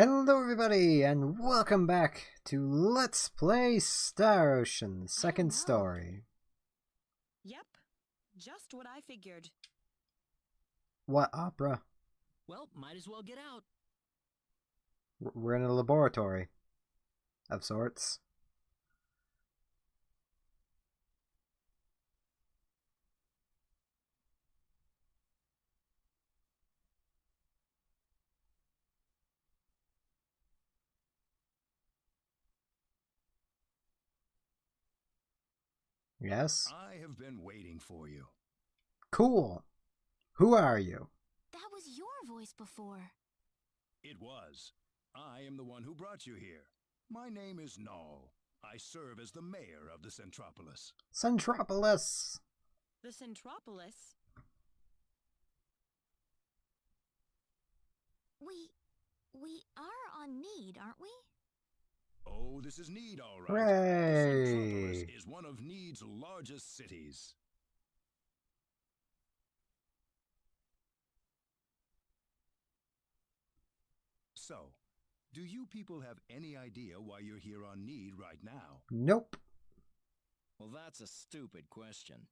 Hello everybody, and welcome back to Let's Play Star Ocean, second story. Yep, just what I figured. What opera? Well, might as well get out. We're in a laboratory. Of sorts. Yes? I have been waiting for you. Cool. Who are you? That was your voice before. It was. I am the one who brought you here. My name is Null. I serve as the mayor of the Centropolis. Centropolis! The Centropolis? We are on Need, aren't we? Oh, this is Need, all right. Hooray! The Centropolis is one of Need's largest cities. So, do you people have any idea why you're here on Need right now? Nope. Well, that's a stupid question.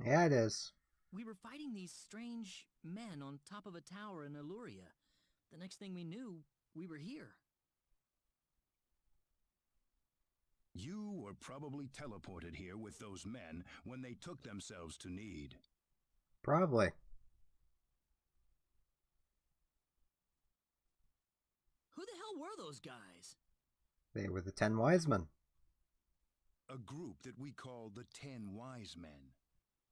Yeah, it is. We were fighting these strange men on top of a tower in Illuria. The next thing we knew, we were here. You were probably teleported here with those men when they took themselves to Need. Probably. Who the hell were those guys? They were the 10 Wise Men. A group that we call the 10 Wise Men.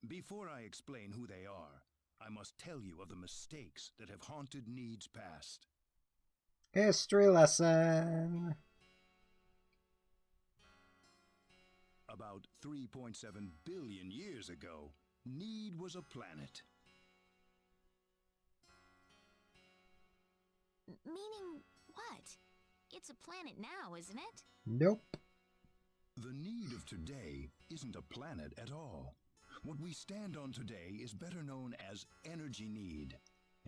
Before I explain who they are, I must tell you of the mistakes that have haunted Need's past. History lesson! About 3.7 billion years ago, Need was a planet. Meaning what? It's a planet now, isn't it? Nope. The Need of today isn't a planet at all. What we stand on today is better known as Energy Need,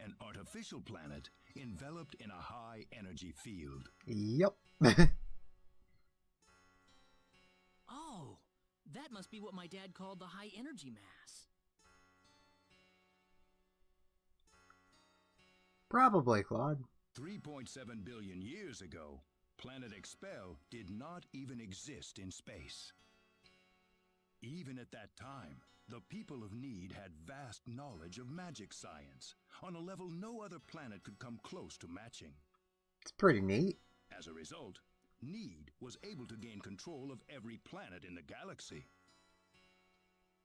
an artificial planet enveloped in a high energy field. Yup. Oh, that must be what my dad called the high energy mass. Probably, Claude. 3.7 billion years ago, Planet Expel did not even exist in space. Even at that time, the people of Need had vast knowledge of magic science, on a level no other planet could come close to matching. It's pretty neat. As a result, Need was able to gain control of every planet in the galaxy.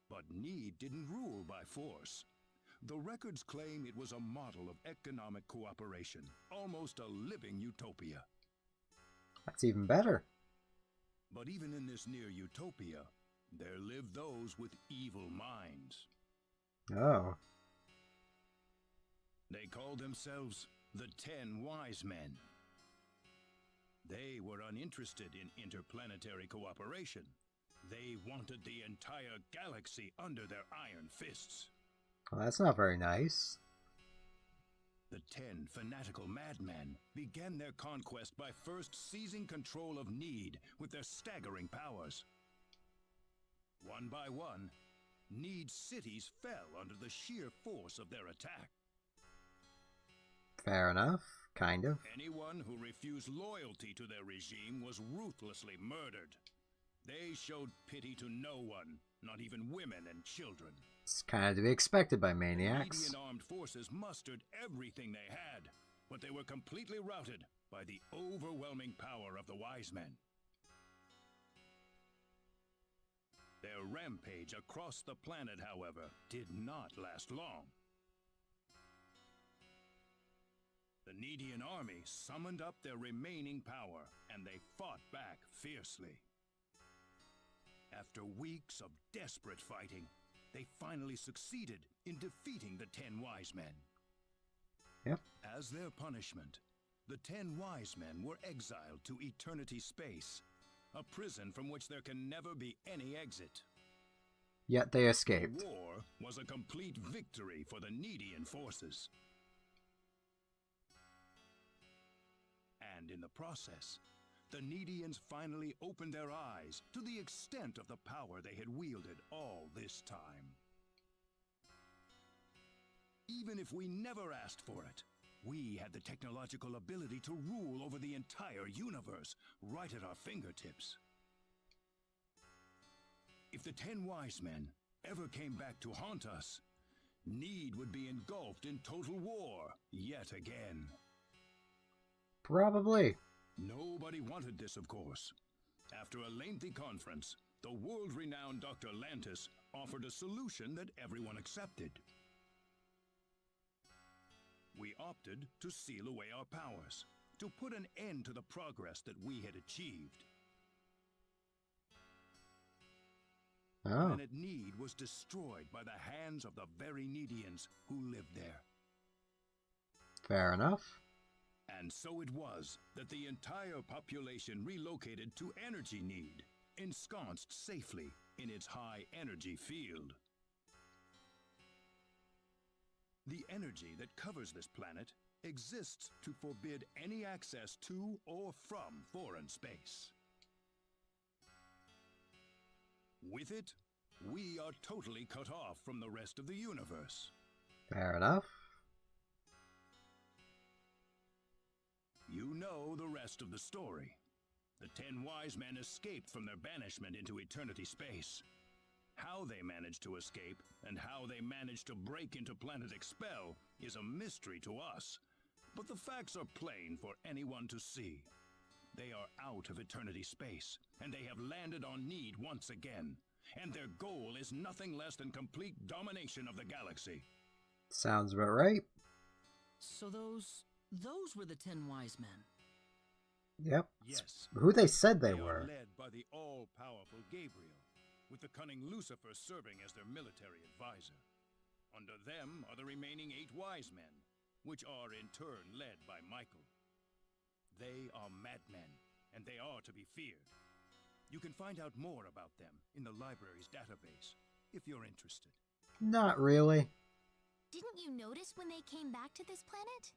But Need didn't rule by force. The records claim it was a model of economic cooperation, almost a living utopia. That's even better. But even in this near utopia, there lived those with evil minds. Oh. They called themselves the 10 Wise Men. They were uninterested in interplanetary cooperation. They wanted the entire galaxy under their iron fists. Well, that's not very nice. The 10 fanatical madmen began their conquest by first seizing control of Need with their staggering powers. One by one, Need's cities fell under the sheer force of their attack. Fair enough. Kind of. Anyone who refused loyalty to their regime was ruthlessly murdered. They showed pity to no one, not even women and children. It's kind of to be expected by maniacs. The Median armed forces mustered everything they had, but they were completely routed by the overwhelming power of the Wise Men. Their rampage across the planet, however, did not last long. The Needian army summoned up their remaining power, and they fought back fiercely. After weeks of desperate fighting, they finally succeeded in defeating the 10 Wise Men. Yep. As their punishment, the 10 Wise Men were exiled to eternity space, a prison from which there can never be any exit. Yet they escaped. The war was a complete victory for the Needian forces. and in the process, the Needians finally opened their eyes to the extent of the power they had wielded all this time. Even if we never asked for it, we had the technological ability to rule over the entire universe right at our fingertips. If the 10 wise men ever came back to haunt us, Need would be engulfed in total war yet again. Probably. Nobody wanted this, of course. After a lengthy conference, the world-renowned Dr. Lantis offered a solution that everyone accepted. We opted to seal away our powers, to put an end to the progress that we had achieved. Oh. Planet Need was destroyed by the hands of the very Needians who lived there. Fair enough. And so it was that the entire population relocated to Energy Need, ensconced safely in its high energy field. The energy that covers this planet exists to forbid any access to or from foreign space. With it, we are totally cut off from the rest of the universe. Fair enough. You know the rest of the story. The 10 wise men escaped from their banishment into eternity space. How they managed to escape, and how they managed to break into Planet Expel, is a mystery to us. But the facts are plain for anyone to see. They are out of eternity space, and they have landed on Need once again. And their goal is nothing less than complete domination of the galaxy. Sounds about right. So those were the 10 wise men. Yep. Yes. Who they said they Are were. led by the all-powerful Gabriel, with the cunning Lucifer serving as their military advisor. Under them are the remaining 8 wise men, which are in turn led by Michael. They are madmen, and they are to be feared. You can find out more about them in the library's database, if you're interested. Not really. Didn't you notice when they came back to this planet?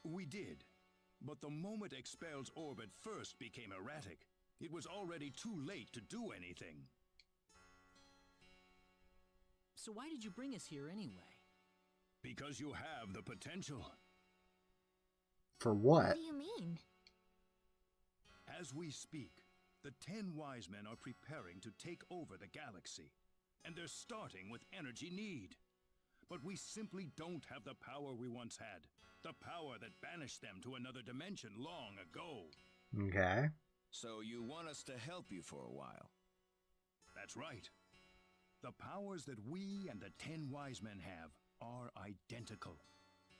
We did, but the moment Expel's orbit first became erratic, it was already too late to do anything. So why did you bring us here anyway? Because you have the potential. For What what? do you mean? As we speak, the 10 wise men are preparing to take over the galaxy, and they're starting with Energy Need. But we simply don't have the power we once had, the power that banished them to another dimension long ago. Okay. So you want us to help you for a while? That's right. The powers that we and the 10 wise men have are identical.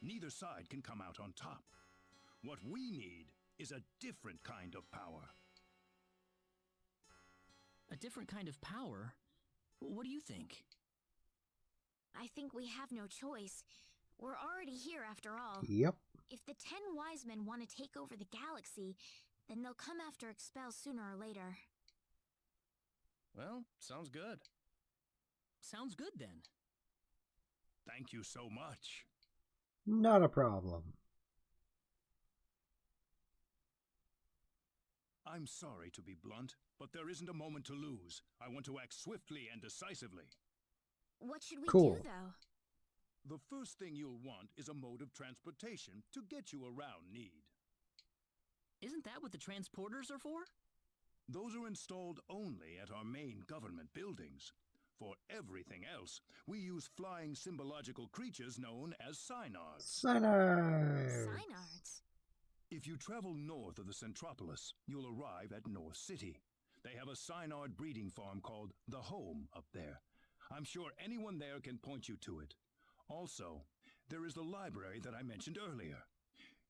Neither side can come out on top. What we need is a different kind of power. A different kind of power? What do you think? I think we have no choice. We're already here after all. Yep. If the 10 wise men want to take over the galaxy, then they'll come after Expel sooner or later. Well, sounds good. Sounds good then. Thank you so much. Not a problem. I'm sorry to be blunt, but there isn't a moment to lose. I want to act swiftly and decisively. What should we Cool. do, though? The first thing you'll want is a mode of transportation to get you around Need. Isn't that what the transporters are for? Those are installed only at our main government buildings. For everything else, we use flying symbological creatures known as Psynards. Psynard. Psynards. If you travel north of the Centropolis, you'll arrive at North City. They have a Psynard breeding farm called The Home up there. I'm sure anyone there can point you to it. Also, there is the library that I mentioned earlier.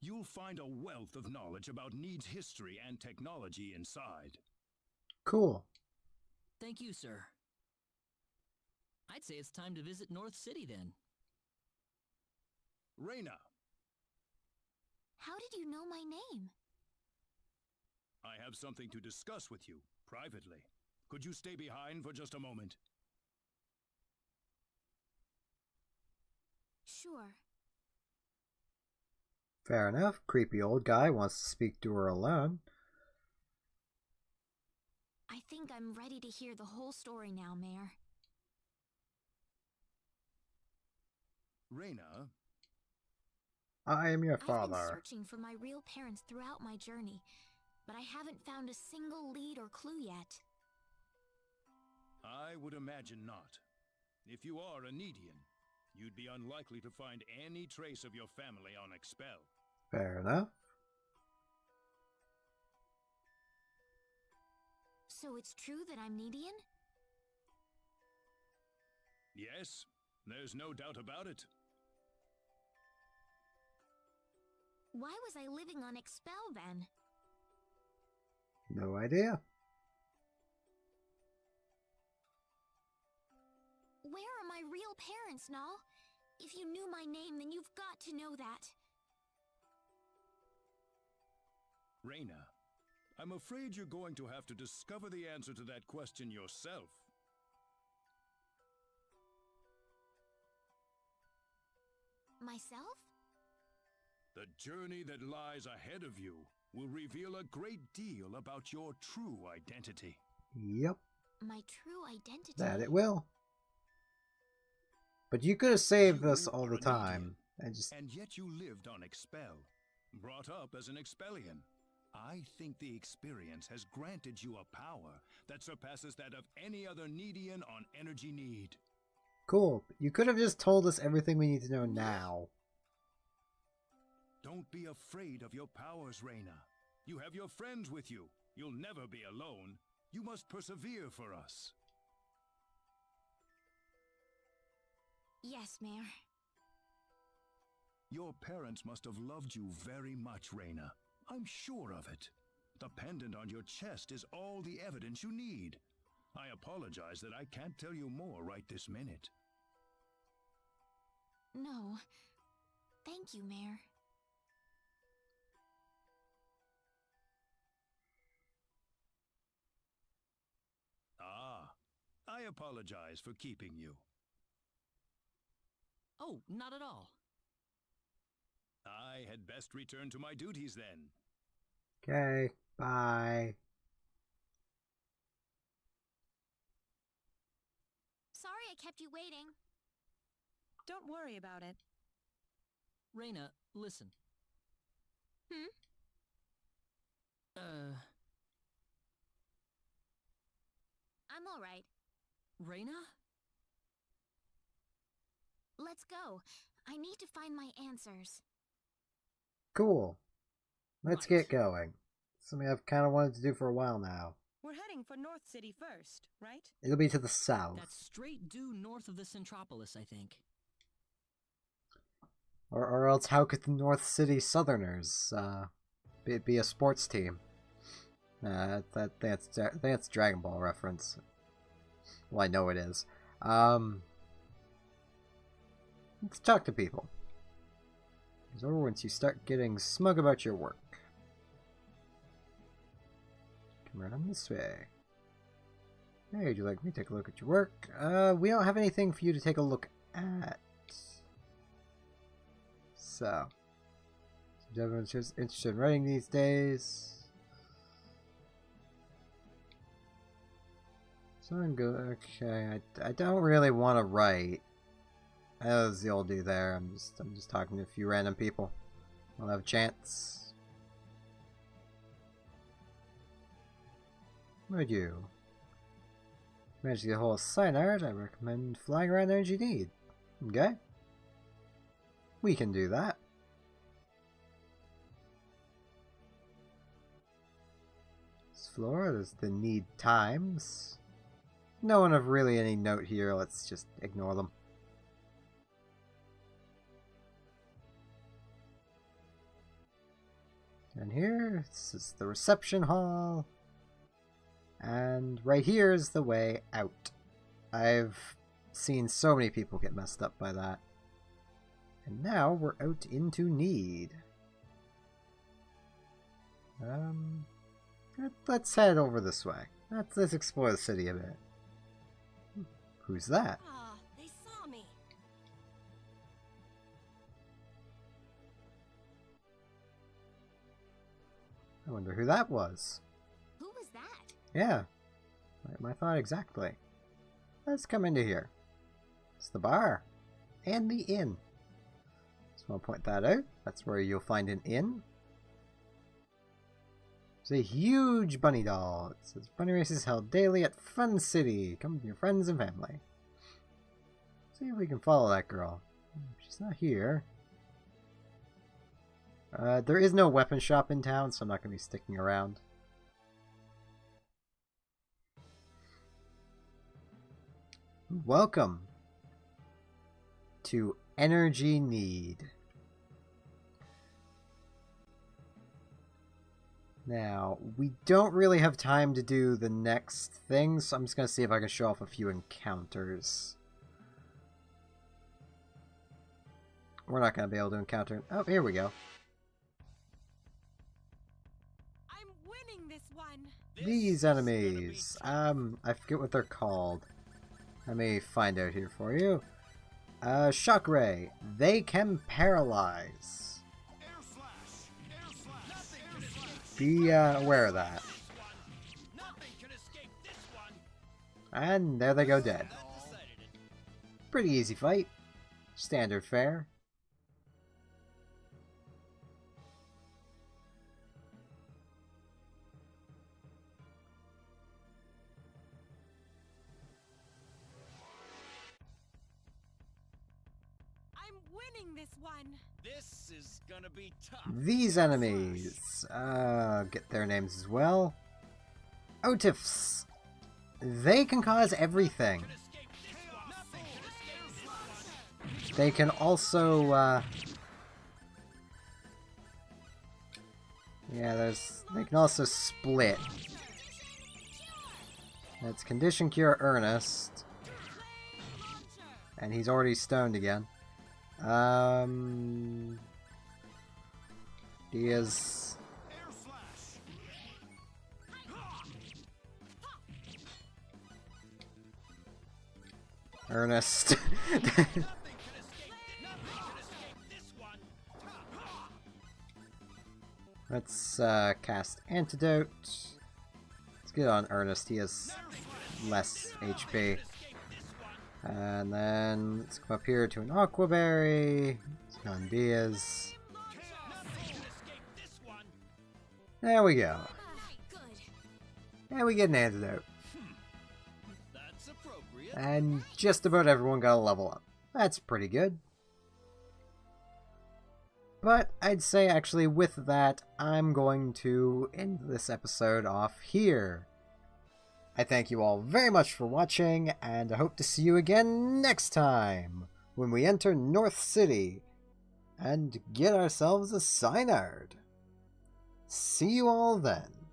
You'll find a wealth of knowledge about Need's history and technology inside. Cool. Thank you, sir. I'd say it's time to visit North City then. Reyna, How did you know my name? I have something to discuss with you, privately. Could you stay behind for just a moment? Sure. Fair enough. Creepy old guy wants to speak to her alone. I think I'm ready to hear the whole story now, Mayor. Reyna, I am your I've been father. searching for my real parents throughout my journey, but I haven't found a single lead or clue yet. I would imagine not. If you are a Nedian, you'd be unlikely to find any trace of your family on Expel. Fair enough. So it's true that I'm Nedian? Yes, there's no doubt about it. Why was I living on Expel then? No idea. Where are my real parents, Nal? If you knew my name, then you've got to know that. Reyna, I'm afraid you're going to have to discover the answer to that question yourself. Myself? The journey that lies ahead of you will reveal a great deal about your true identity. Yep, My true identity? that it will. But you could have saved You us all are the a time. And yet you lived on Expel, brought up as an Expellian. I think the experience has granted you a power that surpasses that of any other Nedian on Energy Need. Cool. You could have just told us everything we need to know now. Don't be afraid of your powers, Reyna. You have your friends with you. You'll never be alone. You must persevere for us. Yes, Mayor. Your parents must have loved you very much, Reyna. I'm sure of it. The pendant on your chest is all the evidence you need. I apologize that I can't tell you more right this minute. No. Thank you, Mayor. Ah, I apologize for keeping you. Oh, not at all. I had best return to my duties then. Okay, bye. Sorry I kept you waiting. Don't worry about it. Reyna, listen. Hmm? I'm alright. Reyna? Let's go. I need to find my answers. Cool. Let's Right. get going. Something I've kind of wanted to do for a while now. We're heading for North City first, right? It'll be to the south. That's straight due north of the Centropolis, I think. Or else how could the North City Southerners be a sports team? That's Dragon Ball reference. Well, I know it is. Let's talk to people. It's over once you start getting smug about your work. Come around this way. Hey, would you like me to take a look at your work? We don't have anything for you to take a look at. So, everyone's just interested in writing these days. So I'm good. Okay, I don't really want to write. As the old do there. I'm just talking to a few random people. I'll have a chance. Would you? Manage to get a hold of Psynard, I recommend flying around Energy Need. Okay? We can do that. This floor, there's the Need Times. No one of really any note here, let's just ignore them. And here, this is the reception hall. And right here is the way out. I've seen so many people get messed up by that. And now we're out into Need. Let's head over this way. Let's explore the city a bit. Who's that? Ah, they saw me. wonder who that was. Who was that? Yeah, my thought exactly. Let's come into here. It's the bar. And the inn. Just want to point that out. That's where you'll find an inn. There's a huge bunny doll. It says bunny races held daily at Fun City. Come with your friends and family. See if we can follow that girl. She's not here. There is no weapon shop in town, so I'm not going to be sticking around. Welcome to Energy Need. Now, we don't really have time to do the next thing, so I'm just going to see if I can show off a few encounters. We're not going to be able to encounter... Oh, here we go. I'm winning this one. These enemies. I forget what they're called. Let me find out here for you. Shock Ray. They can paralyze. Be aware of that. And there they go dead. Pretty easy fight. Standard fare. This one. This is gonna be tough. These enemies. Get their names as well. Otifs. They can cause everything. They can also, yeah, they can also split. That's Condition Cure Ernest. And he's already stoned again. He is... Ernest. Let's cast Antidote. Let's get on Ernest. He has less HP. And then let's come up here to an Aqua Berry. Let's go on Diaz. There we go. And we get an Antidote. And just about everyone got a level up. That's pretty good. But I'd say actually with that, I'm going to end this episode off here. I thank you all very much for watching, and I hope to see you again next time, when we enter North City, and get ourselves a Psynard. See you all then.